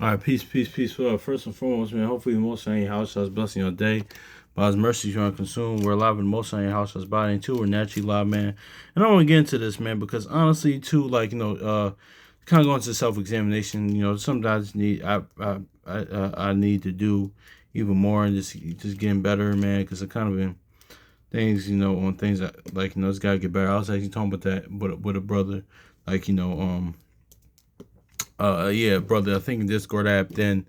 All right, peace, peace, peace. Well, first and foremost, man, hopefully the Most High in your house has blessing your day. By His mercies, you are consumed. We're alive in the Most High in your house has body, and two, we're naturally alive, man. And I want to get into this, man, because honestly, too, kind of going to self examination. Sometimes I need to do even more and just getting better, man, because I kind of been things, on things that it's got to get better. I was actually talking about that with a brother, like yeah, brother, I think in Discord app, you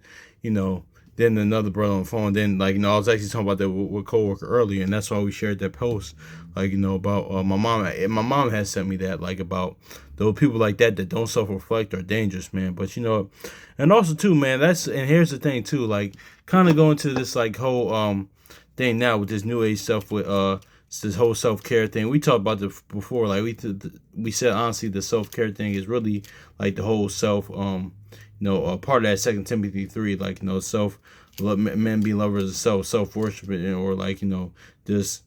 know, then another brother on the phone, then I was actually talking about that with coworker earlier, and that's why we shared that post, about my mom. My mom had sent me that, about those people like that don't self reflect are dangerous, man. But and also too, man, and here's the thing too, kind of going to this whole thing now with this new age stuff with this whole self care thing. We talked about this before. We said honestly, the self care thing is really the whole self part of that Second Timothy 3, self men be lovers of self worship, or just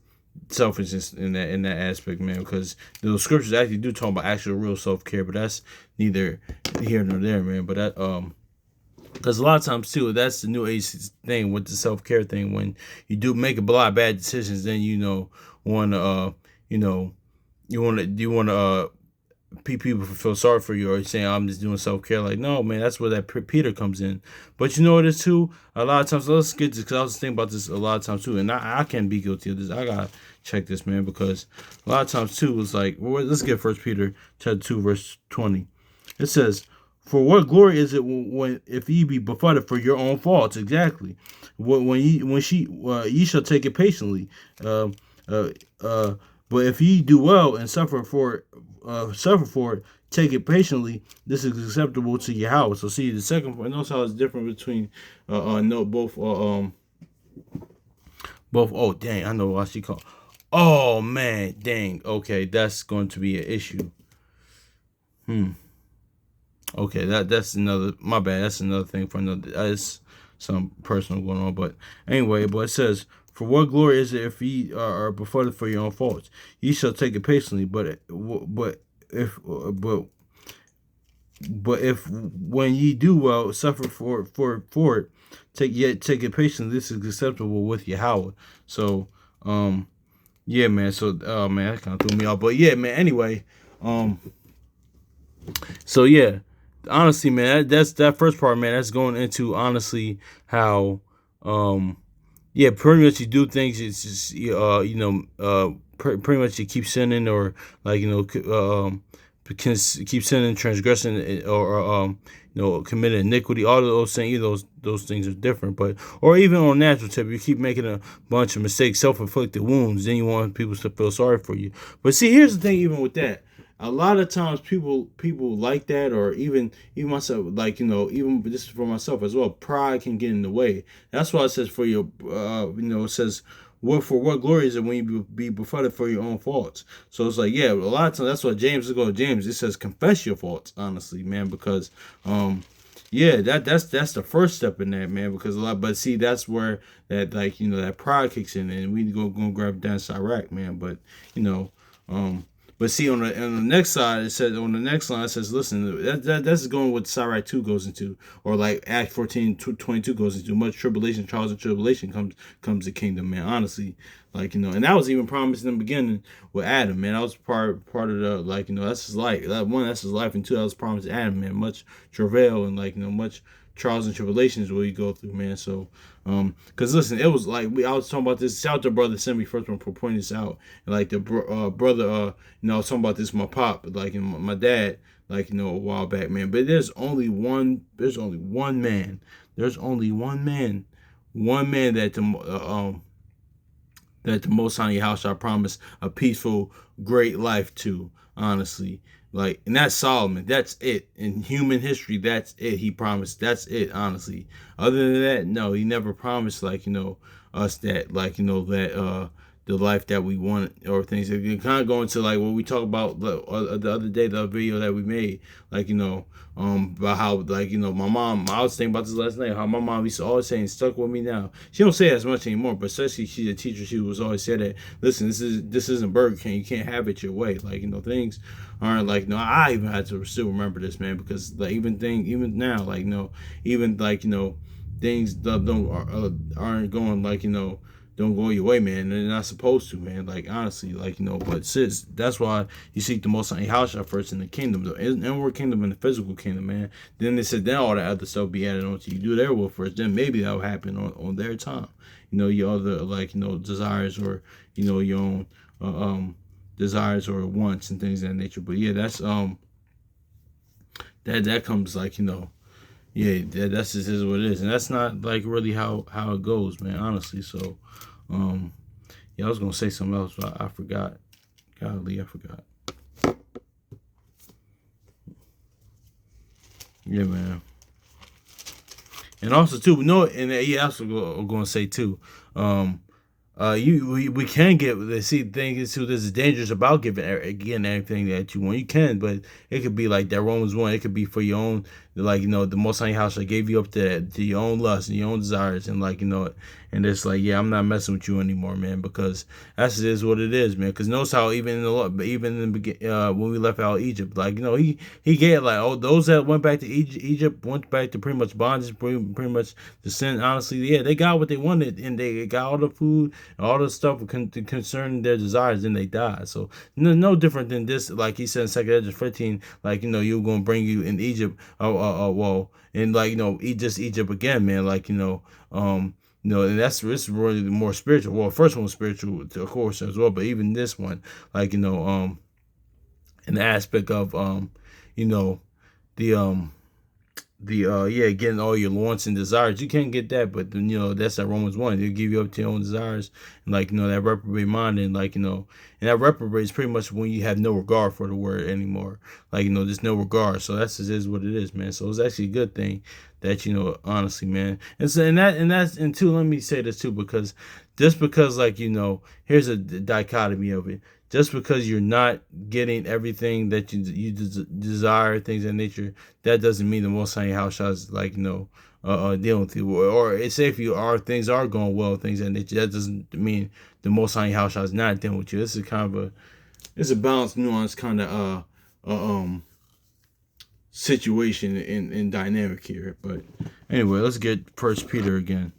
selfishness in that aspect, man. Because the scriptures actually do talk about actual real self care, but that's neither here nor there, man. But that because a lot of times too, that's the new age thing with the self care thing. When you do make a lot of bad decisions, then want to you know you want to people feel sorry for you, or saying I'm just doing self care. Like, no, man, that's where that Peter comes in. But you know what it is too. A lot of times, let's get this, because I was thinking about this a lot of times too, and I can be guilty of this. I gotta check this, man, because a lot of times too, it's let's get First Peter chapter 2 verse 20. It says, "For what glory is it when if ye be buffeted for your own faults?" Exactly. Ye shall take it patiently. Uh, uh, uh, but if ye do well and suffer for it, take it patiently. This is acceptable to Yahweh. So see the second point. Notice how it's different between no both. Oh dang, I know what she called. Oh man, dang. Okay, that's going to be an issue. Okay, that's another. My bad. That's another thing for another. That's some personal going on. But anyway, but it says, "For what glory is it if ye are befuddled for your own faults? Ye shall take it patiently. If but but if when ye do well, suffer for it, take it patiently. This is acceptable with Yahweh." So yeah, man. So man, that kind of threw me off. But yeah, man. Anyway, um so yeah, honestly, man, that's that first part, man. That's going into honestly how, yeah, pretty much you do things. It's just pretty much you keep sinning, or can keep sinning, transgressing, or committing iniquity. All of those things, those things are different. But or even on natural tip, you keep making a bunch of mistakes, self-inflicted wounds. Then you want people to feel sorry for you. But see, here's the thing. Even with that, a lot of times people like that, or even myself, even this is for myself as well, pride can get in the way. That's why it says for your it says, what glory is it when you be befuddled for your own faults? So it's yeah, a lot of times that's what James is going to James. It says confess your faults, honestly, man, because yeah, that's the first step in that, man, because but see, that's where that that pride kicks in, and we go grab Dan Iraq, man. But you know um but see, on the next side, it says, on the next line, it says, listen, that's going what Sirach 2 goes into, or Act 14:22 goes into. Much tribulation, trials, and tribulation comes the kingdom, man. Honestly, and that was even promised in the beginning with Adam, man. That was part of the that's his life. That's his life, and two, that was promised to Adam, man. Much travail and much trials and tribulations will you go through, man. So, because listen, it was I was talking about this. Shout out to brother Semi first one for pointing this out. And the brother, I was talking about this with my pop, my dad, a while back, man. But there's only one. There's only one man. There's only one man that the Most High house shall promise a peaceful, great life to. Honestly, and that's Solomon. That's it in human history. That's it. He promised. That's it. Honestly, other than that, no, he never promised us that that the life that we want or things. It kind of go into like what we talk about the other day, the video that we made, like, about how, like, my mom, I was thinking about this last night, how my mom used to always say, and stuck with me now. She don't say it as much anymore, but especially she's a teacher, she was always say that, listen, this isn't Burger King, you can't have it your way. Like, things aren't like, I even had to still remember this, man, because like even now, like, even like, things aren't going like, don't go your way, man. They're not supposed to, man. Like, honestly, like, but sis, that's why you seek the Most High Yahshua first in the kingdom, the inward kingdom and the physical kingdom, man. Then they said, then all that other stuff be added on to you. Do their will first, then maybe that will happen on their time. Your other, like, desires, or, your own desires or wants and things of that nature. But yeah, that's that comes like, yeah, that's just is what it is, and that's not like really how it goes, man. Honestly, so yeah, I was gonna say something else, but I forgot. Golly, I forgot. Yeah, man. And also too, and yeah, I was gonna say too. We can get, see, things too. This is dangerous about getting everything that you want. You can, but it could be like that Romans 1. It could be for your own, like, the Most High House gave you up to your own lust and your own desires, and like, and it's like, yeah, I'm not messing with you anymore, man, because that's is what it is, man. Because notice how even in the when we left out Egypt, like, he gave, like, oh, those that went back to Egypt went back to pretty much bondage, pretty much the sin. Honestly, yeah, they got what they wanted, and they got all the food, all the stuff concerning their desires, and they died. So no different than this, like he said in 2 Esdras 15, like, you're gonna bring you in Egypt, well, and like, Egypt again, man, like, and this is really more spiritual. Well, first one was spiritual, of course, as well, but even this one, like, in the aspect of the yeah, getting all your wants and desires, you can't get that, but then, that's that Romans 1. They'll give you up to your own desires, and like, that reprobate mind, and like, and that reprobate is pretty much when you have no regard for the word anymore, like, just no regard. So that's just is what it is, man. So it's actually a good thing that, honestly, man. And so, and two, let me say this too, because just because, like, here's a dichotomy of it. Just because you're not getting everything that you desire, things of nature, that doesn't mean the Most High Yahshua is, like, dealing with you. Or it's if things are going well, things of that nature, that doesn't mean the Most High Yahshua is not dealing with you. This is kind of it's a balanced, nuanced kind of situation and dynamic here. But anyway, let's get First Peter again.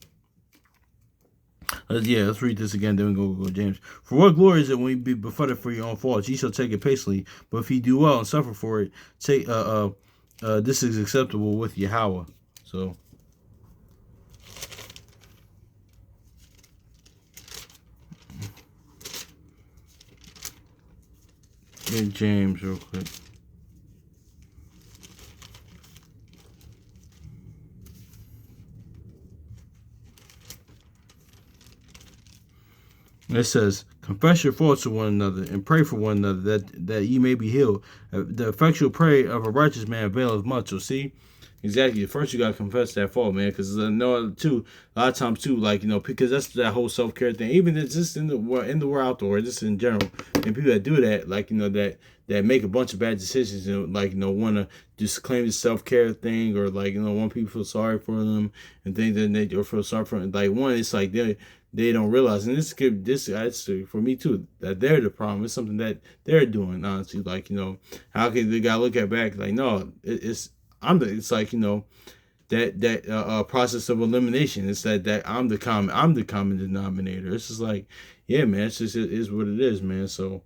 Let's read this again, then we go James. For what glory is it when you be buffeted for your own faults? Ye shall take it patiently. But if you do well and suffer for it, take this is acceptable with Yahweh. So get James real quick. It says, confess your faults to one another and pray for one another that ye may be healed. The effectual prayer of a righteous man availeth much. So see, exactly. First, you gotta confess that fault, man. Because a lot of times too, like, because that's that whole self-care thing. Even it's just in the world, outdoor, just in general, and people that do that, like, that make a bunch of bad decisions and, like, want to just claim the self-care thing, or like, want people to feel sorry for them and things that they or feel sorry for them. Like, one, it's like they don't realize, and this for me too, that they're the problem. It's something that they're doing, honestly. Like, how can they gotta look at back? Like, no, it's like, that process of elimination. It's that I'm the common denominator. It's just like, yeah, man, it is what it is, man. So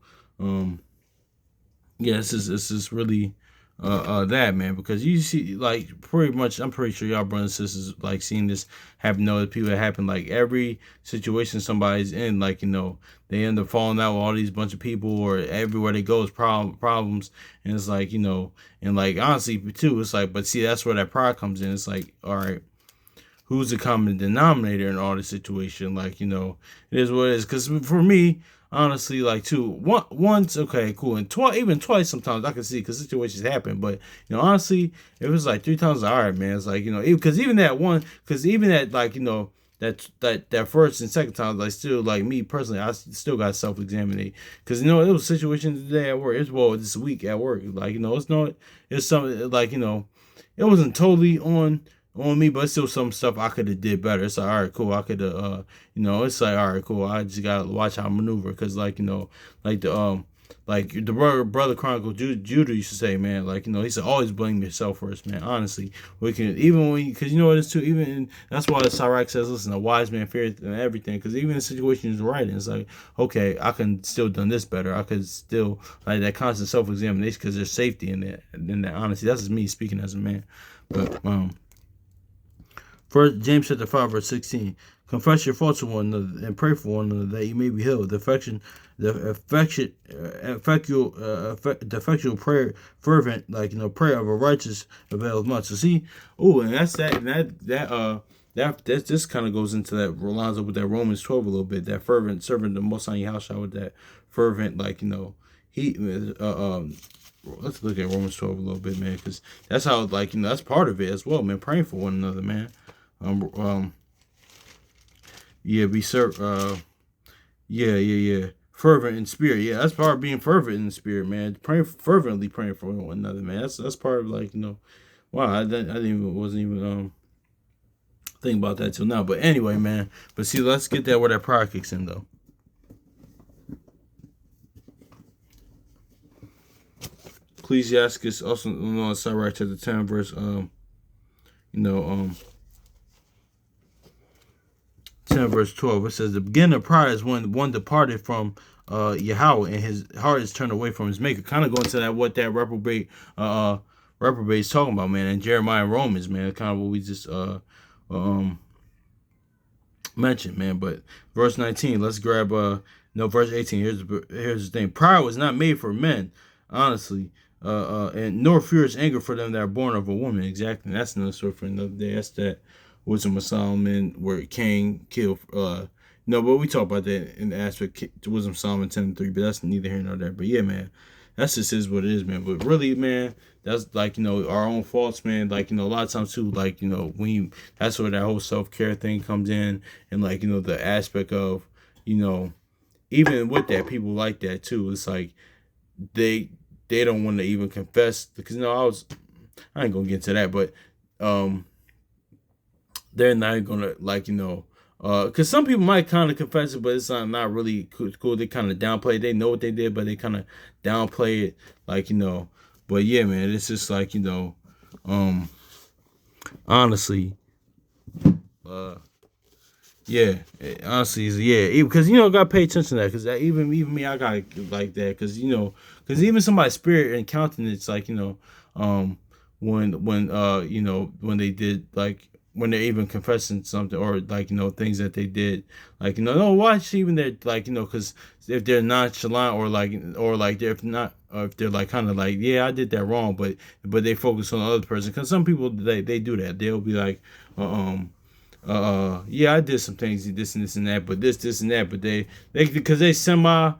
yeah, it's just really that, man, because you see, like, pretty much, I'm pretty sure y'all brothers and sisters, like, seeing this happen to other people. That happen, like, every situation somebody's in, like, they end up falling out with all these bunch of people, or everywhere they go is problems, and it's like, and like, honestly too, it's like, but see, that's where that pride comes in. It's like, all right, who's the common denominator in all this situation? Like, it is what it is. Because for me, honestly, like, once, okay, cool, and even twice sometimes I can see, because situations happen. But honestly, if it was like 3 times, all right, man. It's like, because even that one, because even that, like, that first and second time, like still like me personally, I still got self-examine because it was situations today at work. It's this week at work. Like it's something like it wasn't totally on me, but it's still some stuff I could have did better. It's like, all right, cool. I could have, it's like, all right, cool. I just gotta watch how I maneuver, because like the brother Chronicle Judah used to say, man, like he said, always blame yourself first, man. Honestly, we can even when because what it's too that's why the Sirach says, listen, a wise man feareth and everything, because even in situations right, it's like, okay, I can still done this better. I could still like that constant self examination, because there's safety in that. In that, honestly, that's just me speaking as a man, but First James chapter 5 verse 16. Confess your faults to one another and pray for one another that you may be healed. The effectual prayer, fervent, prayer of a righteous availeth much. So see, and that's that, and that this kind of goes into that lines up with that Romans 12 a little bit. That fervent servant, the Most High Yahshua, with that fervent, he let's look at Romans 12 a little bit, man, because that's how that's part of it as well, man. Praying for one another, man. Fervent in spirit. Yeah, that's part of being fervent in the spirit, man. Fervently praying for one another, man. That's part of wow, I wasn't even thinking about that till now. But anyway, man. But see, let's get that where that pride kicks in though. Ecclesiastes, also known as Sirach chapter 10 verse 10 verse 12, it says, the beginning of pride is when one departed from Yahweh and his heart is turned away from his maker. Kind of going to that what that reprobate is talking about, man, and Jeremiah and Romans, man. Kind of what we just mentioned, man. But verse 19, let's grab verse 18. Here's the thing. Pride was not made for men, honestly. And nor furious anger for them that are born of a woman. Exactly. That's another story for another day. That's that Wisdom of Solomon, where Cain killed. But we talk about that in the aspect Wisdom of Solomon 10:3. But that's neither here nor there. But yeah, man, that's just is what it is, man. But really, man, that's our own faults, man. A lot of times too, that's where that whole self-care thing comes in, and the aspect of even with that, people like that too. It's like they don't want to even confess, because I ain't gonna get into that, but they're not gonna because some people might kind of confess it, but it's not really cool. They kind of downplay it. They know what they did, but they kind of downplay it, But yeah, man, it's just honestly, yeah, honestly, yeah, because gotta pay attention to that, because even me, I got like that, because because even somebody's spirit and countenance, when they did when they're even confessing something, or things that they did, no, watch even they're because if they're nonchalant, or if not, or if they're kind of yeah, I did that wrong, but they focus on the other person, because some people they do that. They'll be yeah, I did some things, this and this and that, but this and that, but they because they semi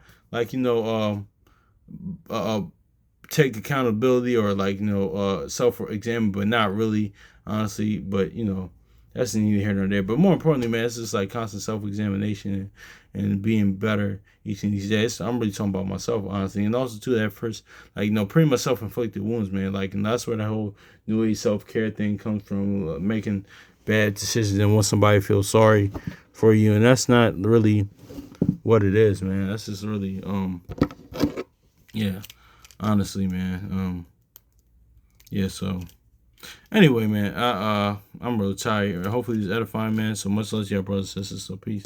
take accountability, or self-examine, but not really, honestly. But that's neither here nor there. But more importantly, man, it's just constant self-examination and being better each and each day. I'm really talking about myself, honestly, and also too that first, pretty much self-inflicted wounds, man. And that's where the whole new age self-care thing comes from, making bad decisions and want somebody to feel sorry for you, and that's not really what it is, man. That's just really yeah, honestly, man. Yeah, so anyway, man, I'm really tired. Hopefully this is edifying, man. So much love to your brothers and sisters. So peace.